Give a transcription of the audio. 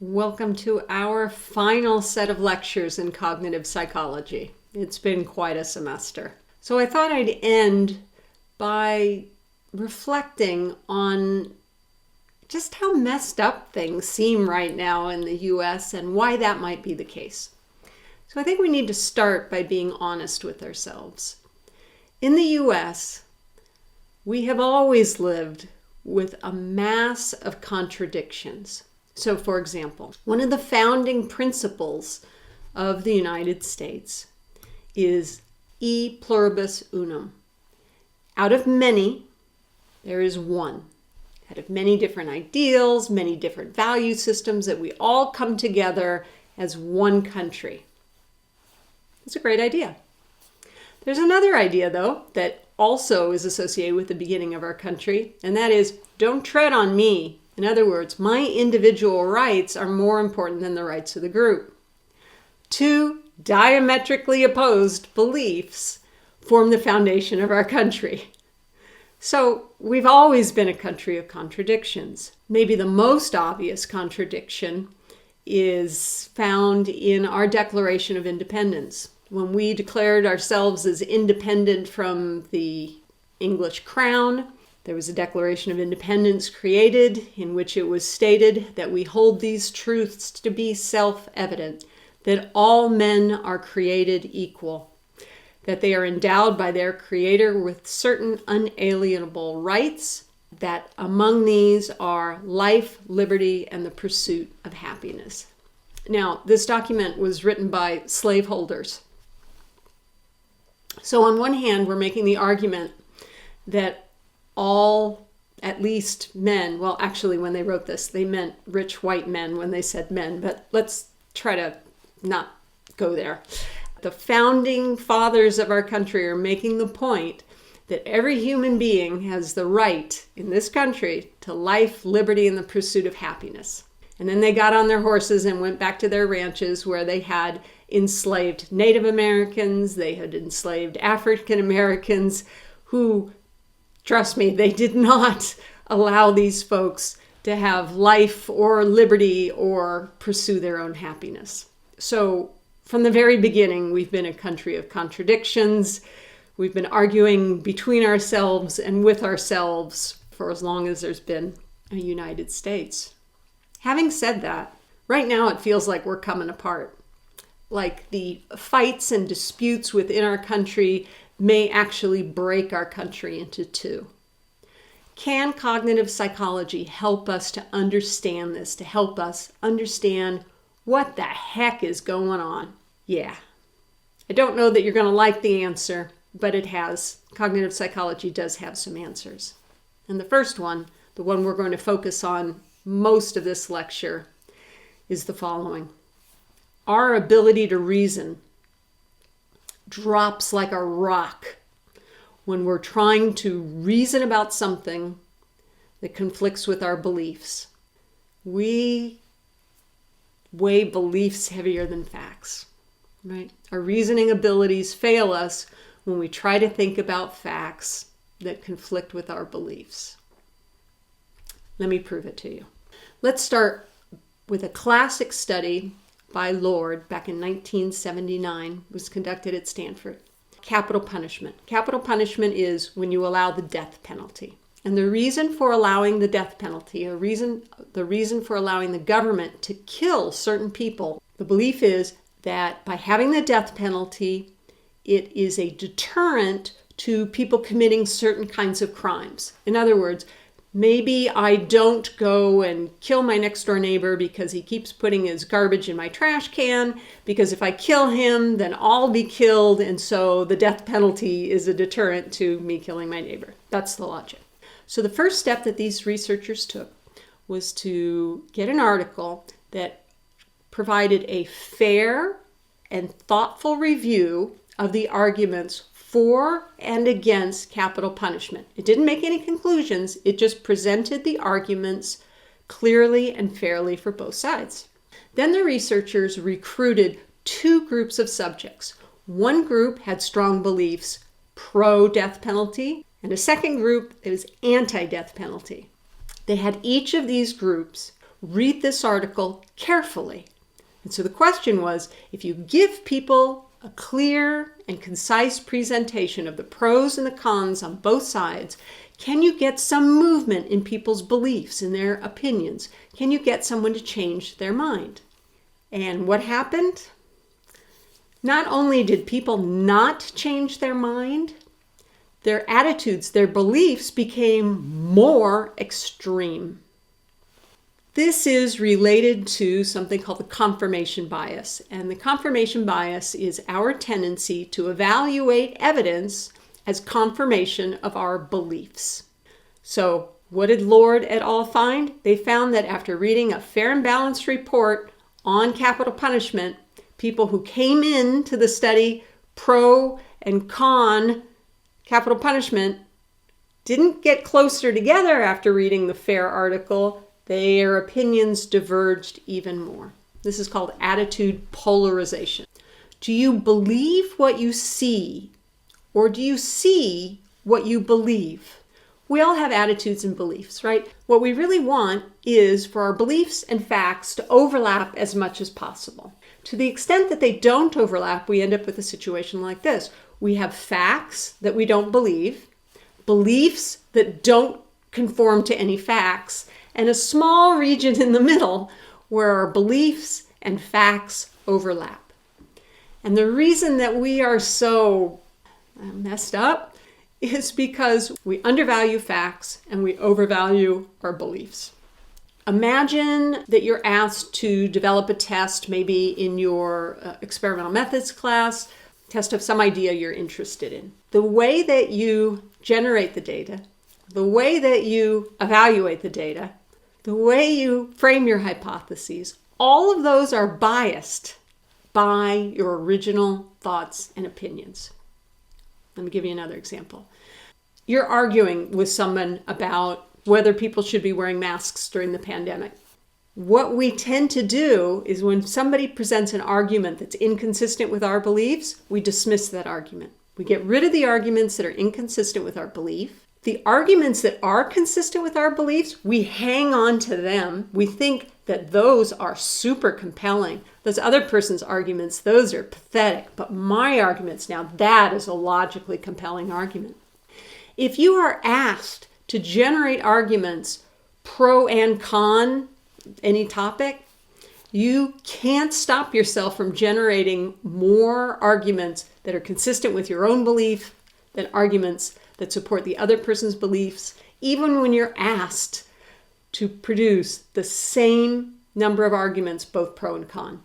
Welcome to our final set of lectures in cognitive psychology. It's been quite a semester. So I thought I'd end by reflecting on just how messed up things seem right now in the US and why that might be the case. So I think we need to start by being honest with ourselves. In the US, we have always lived with a mass of contradictions. So, for example, one of the founding principles of the United States is e pluribus unum. Out of many, there is one. Out of many different ideals, many different value systems, that we all come together as one country. It's a great idea. There's another idea, though, that also is associated with the beginning of our country, and that is, don't tread on me. In other words, my individual rights are more important than the rights of the group. Two diametrically opposed beliefs form the foundation of our country. So we've always been a country of contradictions. Maybe the most obvious contradiction is found in our Declaration of Independence. When we declared ourselves as independent from the English crown, there was a Declaration of Independence created in which it was stated that we hold these truths to be self-evident, that all men are created equal, that they are endowed by their Creator with certain unalienable rights, that among these are life, liberty, and the pursuit of happiness. Now, this document was written by slaveholders. So on one hand, we're making the argument that all, at least men, well, actually, when they wrote this, they meant rich white men when they said men, but let's try to not go there. The founding fathers of our country are making the point that every human being has the right in this country to life, liberty, and the pursuit of happiness. And then they got on their horses and went back to their ranches where they had enslaved Native Americans, they had enslaved African Americans who, trust me, they did not allow these folks to have life or liberty or pursue their own happiness. So from the very beginning, we've been a country of contradictions. We've been arguing between ourselves and with ourselves for as long as there's been a United States. Having said that, right now it feels like we're coming apart. Like the fights and disputes within our country may actually break our country into two. Can cognitive psychology help us to understand this, to help us understand what the heck is going on? Yeah. I don't know that you're going to like the answer, but it has. Cognitive psychology does have some answers. And the first one, the one we're going to focus on most of this lecture, is the following. Our ability to reason drops like a rock when we're trying to reason about something that conflicts with our beliefs. We weigh beliefs heavier than facts, right? Our reasoning abilities fail us when we try to think about facts that conflict with our beliefs. Let me prove it to you. Let's start with a classic study by Lord back in 1979. It was conducted at Stanford. Capital punishment. Capital punishment is when you allow the death penalty. And the reason for allowing the death penalty, the reason for allowing the government to kill certain people, the belief is that by having the death penalty, it is a deterrent to people committing certain kinds of crimes. In other words, maybe I don't go and kill my next door neighbor because he keeps putting his garbage in my trash can, because if I kill him, then I'll be killed, and so the death penalty is a deterrent to me killing my neighbor. That's the logic. So the first step that these researchers took was to get an article that provided a fair and thoughtful review of the arguments for and against capital punishment. It didn't make any conclusions. It just presented the arguments clearly and fairly for both sides. Then the researchers recruited two groups of subjects. One group had strong beliefs pro-death penalty, and a second group that was anti-death penalty. They had each of these groups read this article carefully. And so the question was, if you give people a clear and concise presentation of the pros and the cons on both sides, can you get some movement in people's beliefs, in their opinions? Can you get someone to change their mind? And what happened? Not only did people not change their mind, their attitudes, their beliefs became more extreme. This is related to something called the confirmation bias. And the confirmation bias is our tendency to evaluate evidence as confirmation of our beliefs. So what did Lord et al. Find? They found that after reading a fair and balanced report on capital punishment, people who came into the study pro and con capital punishment didn't get closer together after reading the fair article. Their opinions diverged even more. This is called attitude polarization. Do you believe what you see, or do you see what you believe? We all have attitudes and beliefs, right? What we really want is for our beliefs and facts to overlap as much as possible. To the extent that they don't overlap, we end up with a situation like this. We have facts that we don't believe, beliefs that don't conform to any facts, and a small region in the middle where our beliefs and facts overlap. And the reason that we are so messed up is because we undervalue facts and we overvalue our beliefs. Imagine that you're asked to develop a test, maybe in your experimental methods class, test of some idea you're interested in. The way that you generate the data, the way that you evaluate the data, the way you frame your hypotheses, all of those are biased by your original thoughts and opinions. Let me give you another example. You're arguing with someone about whether people should be wearing masks during the pandemic. What we tend to do is when somebody presents an argument that's inconsistent with our beliefs, we dismiss that argument. We get rid of the arguments that are inconsistent with our belief. The arguments that are consistent with our beliefs, we hang on to them. We think that those are super compelling. Those other person's arguments, those are pathetic. But my arguments, now that is a logically compelling argument. If you are asked to generate arguments pro and con any topic, you can't stop yourself from generating more arguments that are consistent with your own belief than arguments that support the other person's beliefs, even when you're asked to produce the same number of arguments, both pro and con.